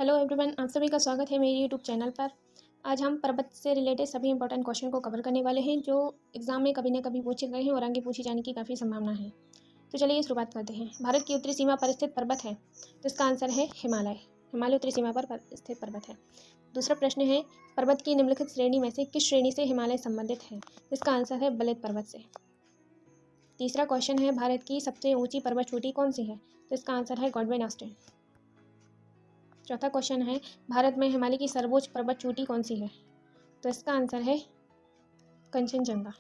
Hello everyone, आप सभी का स्वागत है मेरे यूट्यूब चैनल पर। आज हम पर्वत से रिलेटेड सभी इंपॉर्टेंट क्वेश्चन को कवर करने वाले हैं जो एग्जाम में कभी ना कभी पूछे गए हैं और आगे पूछे जाने की काफ़ी संभावना है। तो चलिए शुरुआत करते हैं। भारत की उत्तरी सीमा पर स्थित पर्वत है, तो इसका आंसर है हिमालय। हिमालय उत्तरी सीमा पर स्थित पर्वत है। दूसरा प्रश्न है, पर्वत की निम्नलिखित श्रेणी में से किस श्रेणी से हिमालय संबंधित है? इसका आंसर है बलित पर्वत से। तीसरा क्वेश्चन है, भारत की सबसे ऊंची पर्वत चोटी कौन सी है? तो इसका आंसर है गॉडविन ऑस्टिन। चौथा क्वेश्चन है, भारत में हिमालय की सर्वोच्च पर्वत चोटी कौन सी है? तो इसका आंसर है कंचनजंगा।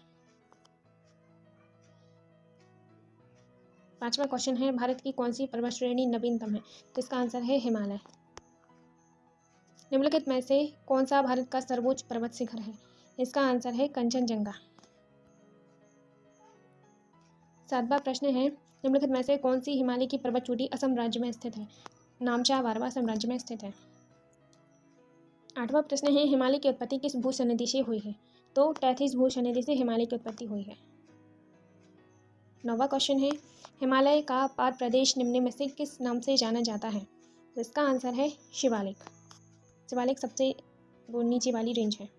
पांचवा क्वेश्चन है, भारत की कौन सी पर्वत श्रेणी नवीनतम है? तो इसका आंसर है हिमालय। निम्नलिखित में से कौन सा भारत का सर्वोच्च पर्वत शिखर है? इसका आंसर है कंचनजंगा। सातवां प्रश्न है, निम्नलिखित में से कौन सी हिमालय की पर्वत चोटी असम राज्य में स्थित है? नामचा वारवा असम राज्य में स्थित है। आठवां प्रश्न है, हिमालय की उत्पत्ति किस भूसंधि से हुई है? तो टैथिस भूसंधि से हिमालय की उत्पत्ति हुई है। नौवां क्वेश्चन है, हिमालय का पाद प्रदेश निम्न में से किस नाम से जाना जाता है? तो इसका आंसर है शिवालिक। शिवालिक सबसे नीचे वाली रेंज है।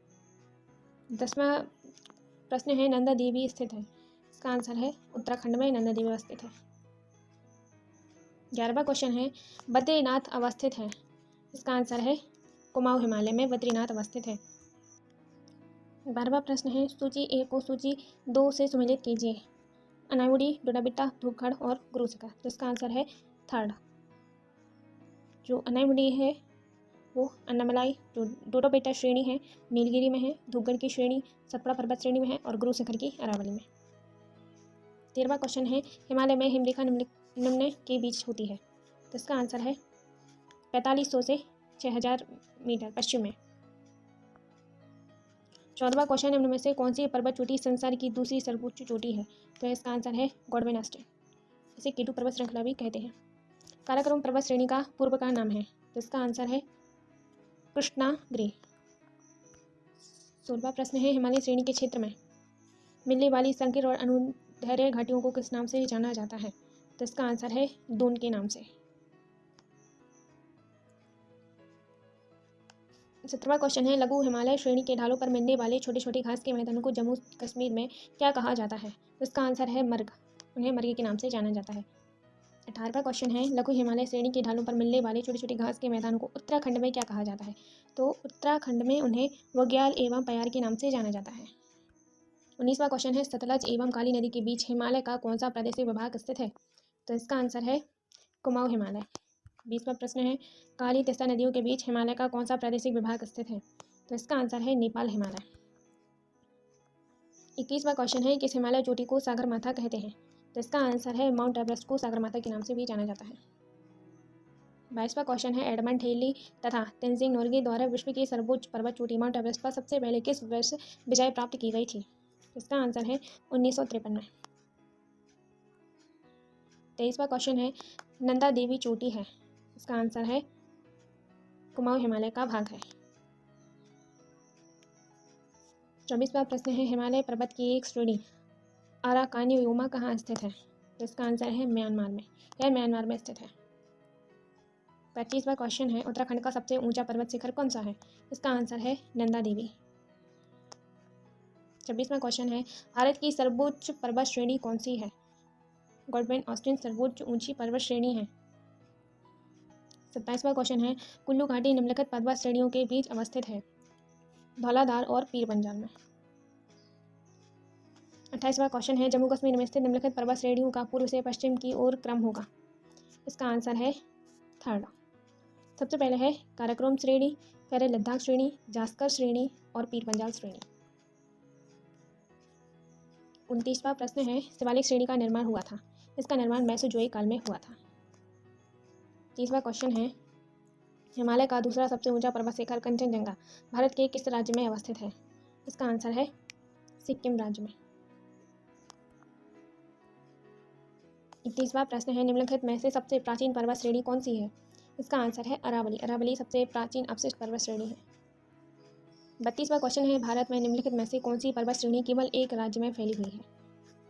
10वां प्रश्न है, नंदा देवी स्थित है? इसका आंसर है उत्तराखंड में नंदा देवी स्थित है। 11वां क्वेश्चन है, बद्रीनाथ अवस्थित है? इसका आंसर है कुमाऊं हिमालय में बद्रीनाथ अवस्थित है। 12वां प्रश्न है, सूची 1 को सूची 2 से सम्मिलित कीजिए। अनाउडी, डोडाबिट्टा, धूपगढ़ और गुरु शिखर। तो इसका आंसर है थर्ड। जो अनाउडी है वो अन्नामलाई, जो डोडाबिट्टा श्रेणी है नीलगिरी में है, धूपगढ़ की श्रेणी सतपुड़ा पर्वत श्रेणी में है और गुरु शिखर की अरावली में। 13वां क्वेश्चन है, हिमालय में हिमरेखा निम्न के बीच होती है? तो इसका आंसर है 4500 से 6000 मीटर पश्चिम में। 14वां क्वेश्चन, निम्न में से कौन सी पर्वत चोटी संसार की दूसरी सर्वोच्च चोटी है? तो इसका आंसर है गॉडविन ऑस्टिन। इसे केटू पर्वत श्रृंखला भी कहते हैं। काराकोरम पर्वत श्रेणी का पूर्व का नाम है? तो इसका आंसर है कृष्णागिरि। 16वां प्रश्न है, हिमालय श्रेणी के क्षेत्र में मिलने वाली संकीर्ण और अनुदैर्ध्य घाटियों को किस नाम से जाना जाता है? तो इसका आंसर है दून के नाम से। 17वां क्वेश्चन है, लघु हिमालय श्रेणी के ढालों पर मिलने वाले छोटे छोटे घास के मैदानों को जम्मू कश्मीर में क्या कहा जाता है? तो इसका आंसर है मर्ग। उन्हें मर्ग के नाम से जाना जाता है। 18वां क्वेश्चन है, लघु हिमालय श्रेणी के ढालों पर मिलने वाले छोटे छोटे घास के मैदानों को उत्तराखंड में क्या कहा जाता है? तो उत्तराखंड में उन्हें वग्याल एवं पयार के नाम से जाना जाता है। 19वां क्वेश्चन है, सतलज एवं काली नदी के बीच हिमालय का कौन सा प्रादेशिक विभाग स्थित है? तो इसका आंसर है कुमाऊं हिमालय। 20वां प्रश्न है, काली तीस्ता नदियों के बीच हिमालय का कौन सा प्रादेशिक विभाग स्थित है? तो इसका आंसर है नेपाल हिमालय। 21वां क्वेश्चन है, किस हिमालय चोटी को सागरमाथा कहते हैं? तो इसका आंसर है माउंट एवरेस्ट को सागरमाथा के नाम से भी जाना जाता है। 22वां क्वेश्चन है, एडमंड हेली तथा तेंजिंग नोर्गे द्वारा विश्व की सर्वोच्च पर्वत चोटी माउंट एवरेस्ट पर सबसे पहले किस वर्ष विजय प्राप्त की गई थी? इसका आंसर है 1953 में। 23वां क्वेश्चन है, नंदा देवी चोटी है? इसका आंसर है कुमाऊं हिमालय का भाग है। 24वां प्रश्न है, हिमालय पर्वत की एक श्रेणी अराकानियोमा कहाँ स्थित है? तो इसका आंसर है म्यांमार में। यह म्यांमार में स्थित है। 25वां क्वेश्चन है, उत्तराखंड का सबसे ऊंचा पर्वत शिखर कौन सा है? इसका आंसर है नंदा देवी। 26वां क्वेश्चन है, भारत की सर्वोच्च पर्वत श्रेणी कौन सी है? गॉडविन ऑस्टिन सर्वोच्च ऊंची पर्वत श्रेणी है। 27वां क्वेश्चन है, कुल्लू घाटी निम्नलिखित पर्वत श्रेणियों के बीच अवस्थित है? धौलाधार और पीर पंजाल में। 28वां क्वेश्चन है, जम्मू कश्मीर में स्थित निम्नलिखित पर्वत श्रेणियों का पूर्व से पश्चिम की ओर क्रम होगा? इसका आंसर है थर्ड। सबसे पहले है काराकोरम श्रेणी, फिर है लद्दाख श्रेणी, जास्कर श्रेणी और पीर पंजाल श्रेणी। 29वां प्रश्न है, शिवालिक श्रेणी का निर्माण हुआ था? इसका निर्माण मेसोजोइक काल में हुआ था। 30वां क्वेश्चन है, हिमालय का दूसरा सबसे ऊंचा पर्वत शिखर कंचनजंगा भारत के किस राज्य में अवस्थित है? इसका आंसर है सिक्किम राज्य में। 31वां प्रश्न है, निम्नलिखित में से सबसे प्राचीन पर्वत श्रेणी कौन सी है? इसका आंसर है अरावली। अरावली सबसे प्राचीन अवशिष्ट पर्वत श्रेणी है। 32वां क्वेश्चन है, भारत में निम्नलिखित में से कौन सी पर्वत श्रेणी केवल एक राज्य में फैली हुई है?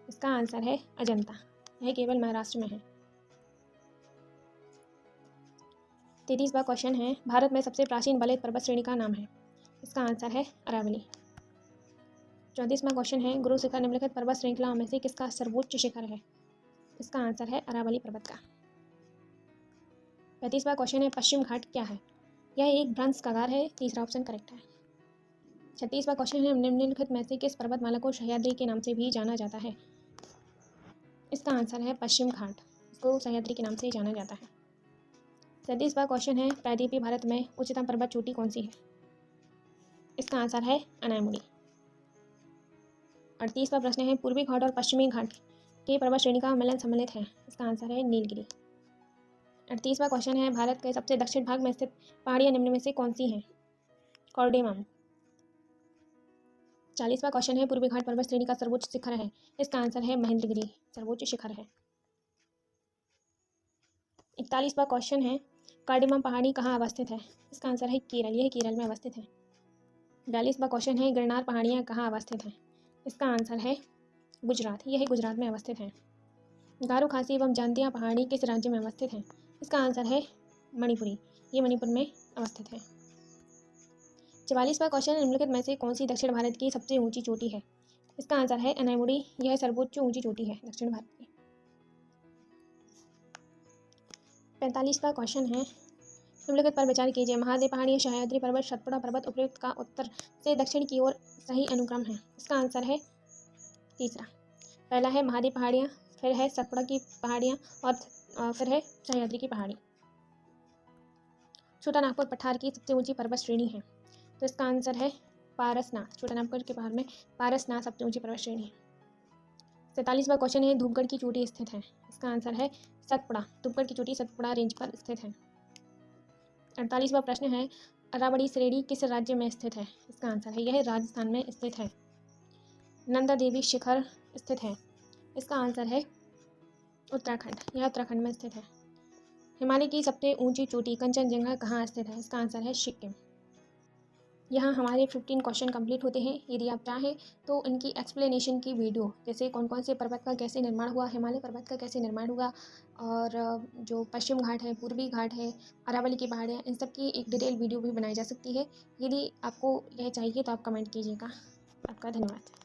इसका आंसर है अजंता। यह केवल महाराष्ट्र में है। 33वां क्वेश्चन है, भारत में सबसे प्राचीन बलित पर्वत श्रेणी का नाम है। इसका आंसर है अरावली। 34वां क्वेश्चन है, गुरु शिखर निम्नलिखित पर्वत श्रृंखलाओं में से किसका सर्वोच्च शिखर है। इसका आंसर है अरावली पर्वत का। 35वां क्वेश्चन है, पश्चिम घाट क्या है। यह एक भ्रंश कगार है। तीसरा ऑप्शन करेक्ट है। 36वां क्वेश्चन है, निम्नलिखित में से किस पर्वतमाला को सह्याद्री के नाम से भी जाना जाता है। इसका आंसर है पश्चिम घाट, इसको सह्याद्री के नाम से जाना जाता है। 37वां क्वेश्चन है, प्रायद्वीपीय भारत में उच्चतम पर्वत चोटी कौन सी है। इसका आंसर है अनायमुड़ी। 38वां प्रश्न है, पूर्वी घाट और पश्चिमी घाट के पर्वत श्रेणी का मिलन सम्मिलित है। इसका आंसर है नीलगिरी। 38वां क्वेश्चन है, भारत के सबसे दक्षिण भाग में स्थित पहाड़ियाँ निम्न में से कौन सी हैं। कॉर्डेमम। 40वां क्वेश्चन है, पूर्वी घाट पर्वत श्रेणी का सर्वोच्च शिखर है। इसका आंसर है महेंद्रगिरी, सर्वोच्च शिखर है। 41वां क्वेश्चन है, कार्डेमम पहाड़ी कहाँ अवस्थित है। इसका आंसर है केरल, यह केरल में अवस्थित है। 42वां क्वेश्चन है, गिरनार पहाड़ियाँ कहाँ अवस्थित हैं। इसका आंसर है गुजरात, यह गुजरात में अवस्थित है। गारो खासी एवं जांतिया पहाड़ी किस राज्य में अवस्थित है। इसका आंसर है मणिपुरी, ये मणिपुर में अवस्थित है। 44वां क्वेश्चन, निम्नलिखित में से कौन सी दक्षिण भारत की सबसे ऊंची चोटी है। इसका आंसर है अनायमुड़ी, यह सर्वोच्च ऊंची चोटी है दक्षिण भारत की। 45वां क्वेश्चन है, निम्नलिखित पर विचार कीजिए, महादेव पहाड़ी, सह्याद्री पर्वत, सतपुड़ा पर्वत उपयुक्त का उत्तर से दक्षिण की ओर सही अनुक्रम है। इसका आंसर है तीसरा। पहला है महादेव पहाड़ियाँ, फिर है सतपुड़ा की पहाड़ियाँ और फिर है सह्याद्री की पहाड़ी। छोटा नागपुर पठार की सबसे ऊंची पर्वत श्रेणी है, तो इसका आंसर है पारसनाथ। छोटा नागपुर के पहाड़ में पारसनाथ सबसे ऊंची पर्वत श्रेणी है। 47वां क्वेश्चन है, धूपगढ़ की चोटी स्थित है। इसका आंसर है सतपुड़ा, धूपगढ़ की चोटी सतपुड़ा रेंज पर स्थित है। 48वां प्रश्न है, अरावली श्रेणी किस राज्य में स्थित है। इसका आंसर है यह राजस्थान में स्थित है। नंदा देवी शिखर स्थित है। इसका आंसर है उत्तराखंड, यह उत्तराखंड में स्थित है। हिमालय की सबसे ऊंची चोटी कंचनजंगा कहाँ स्थित है। इसका आंसर है सिक्किम। यहाँ हमारे 15 क्वेश्चन कंप्लीट होते हैं। यदि आप चाहें तो इनकी एक्सप्लेनेशन की वीडियो, जैसे कौन कौन से पर्वत का कैसे निर्माण हुआ, हिमालय पर्वत का कैसे निर्माण हुआ, और जो पश्चिम घाट है, पूर्वी घाट है, अरावली की पहाड़ियाँ, इन सब की एक डिटेल वीडियो भी बनाई जा सकती है। यदि आपको यह चाहिए तो आप कमेंट कीजिएगा। आपका धन्यवाद।